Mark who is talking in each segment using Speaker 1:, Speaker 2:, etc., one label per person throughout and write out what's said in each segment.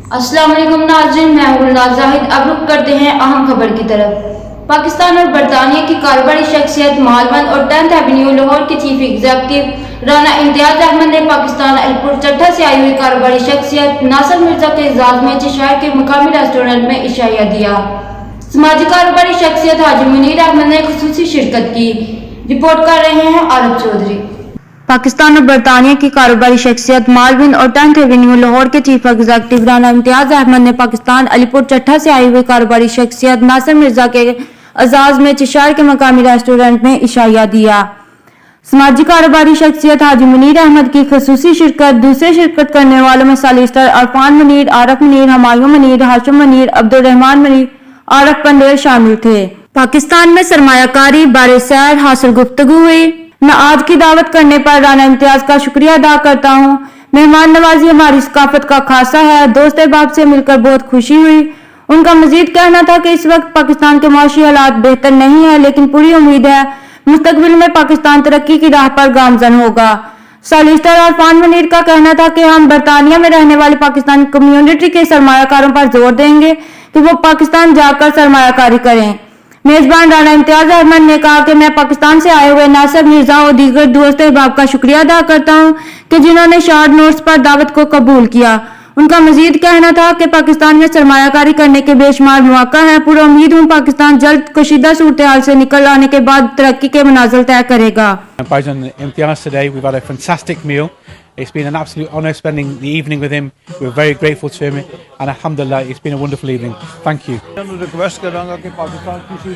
Speaker 1: अस्सलाम वालेकुम नाज़रीन, मैं हूं नाज़ाहिद। अब रुख करते हैं अहम खबर की तरफ। पाकिस्तान और बरतानिया की कारोबारी शख्सियत मालवन और 10th एवेन्यू लाहौर के चीफ एग्जीक्यूटिव राना इम्तियाज अहमद ने पाकिस्तान अलीपुर चट्टा से आई हुई कारोबारी शख्सियत नासिर मिर्जा के एजाज में चेशायर के मुकामी रेस्टोरेंट में इशाया दिया। समाजी कारोबारी शख्सियत हाजी मुनीर अहमद ने खुसूसी शिरकत की। रिपोर्ट कर रहे हैं आरब चौधरी। पाकिस्तान और बरतानिया की कारोबारी शख्सियत मालविन और 10th एवेन्यू लाहौर के चीफ एग्जीक्यूटिव राना इम्तियाज अहमद ने पाकिस्तान अलीपुर चट्टा से आई हुई कारोबारी शख्सियत नासिर मिर्जा के एजाज में चेशायर के मकामी रेस्टोरेंट में इशाया दिया। समाजी कारोबारी शख्सियत हाजी मुनीर अहमद की खसूसी शिरकत। दूसरे शिरकत करने वालों में सालिस्टर अरफान मुनीर, आरफ मुनीर, हमायूं मुनीर, हाशिम मुनीर, अब्दुर्रहमान मुनीर, आरफ पंडेर शामिल थे। पाकिस्तान में सरमायाकारी बारे सैर हासिल गुफ्तगू हुई। मैं आज की दावत करने पर राना इम्तियाज का शुक्रिया अदा करता हूँ। मेहमान नवाजी हमारी सकाफत का खासा है। दोस्त अहबाब से मिलकर बहुत खुशी हुई। उनका मजीद कहना था कि इस वक्त पाकिस्तान के माशी हालात बेहतर नहीं है, लेकिन पूरी उम्मीद है मुस्तकबिल में पाकिस्तान तरक्की की राह पर गामजन होगा। सालिस्टर अरफान मुनीर का कहना था कि हम बरतानिया में रहने वाली पाकिस्तानी कम्युनिटी के सरमायाकारों पर जोर देंगे कि वो पाकिस्तान जाकर सरमायाकारी करें। मेजबान राना इम्तियाज अहमद ने कहा कि मैं पाकिस्तान से आए हुए नासिर मिर्जा और दीगर दोस्त अहबाब का शुक्रिया अदा करता हूं कि जिन्होंने शॉर्ट नोट्स पर दावत को कबूल किया। उनका मजीद कहना था कि पाकिस्तान में सरमायाकारी करने के बेशुमार मौका है। पूरा उम्मीद हूं पाकिस्तान जल्द कशीदा सूरत हाल से निकल आने के बाद तरक्की के मनाजिल तय करेगा।
Speaker 2: Today we've had a fantastic meal. It's been an absolute honour spending the evening with him. We're very grateful to him, and alhamdulillah, it's been a wonderful evening. Thank you.
Speaker 3: मैं रिक्वेस्ट करांगा कि पाकिस्तान की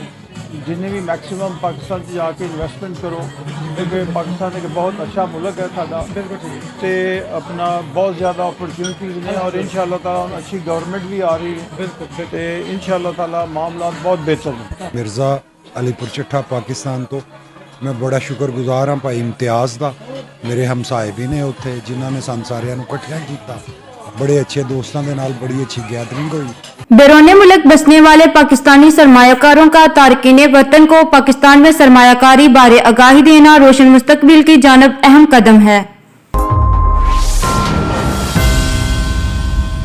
Speaker 3: जितने भी maximum Pakistan की जाके investment करो, क्योंकि पाकिस्तान एक बहुत अच्छा मुल्क है साडा ते अपना बहुत ज़्यादा अपॉर्चुनिटीज़ ने और इंशाअल्लाह ताला अच्छी गवर्नमेंट भी आ रही है ते इंशाअल्लाह ताला मामला बहुत बेहतर है।
Speaker 4: मिर्ज़ा अलीपुर चट्टा पाकिस्तान तो मैं बड़ा शुक्रगुजार हाँ भाई इम्तियाज़ का। मेरे हमसाए भी ने उत्थे जिन्होंने सन सारियां नूं इकट्ठा किया। बड़े अच्छे दोस्तों के नाल बड़ी अच्छी गैदरिंग हुई।
Speaker 1: बैरून मुल्क बसने वाले पाकिस्तानी सरमायाकारों का तारकीन वतन को पाकिस्तान में सरमायाकारी बारे आगाही देना रोशन मुस्तकबिल की जानब अहम कदम है।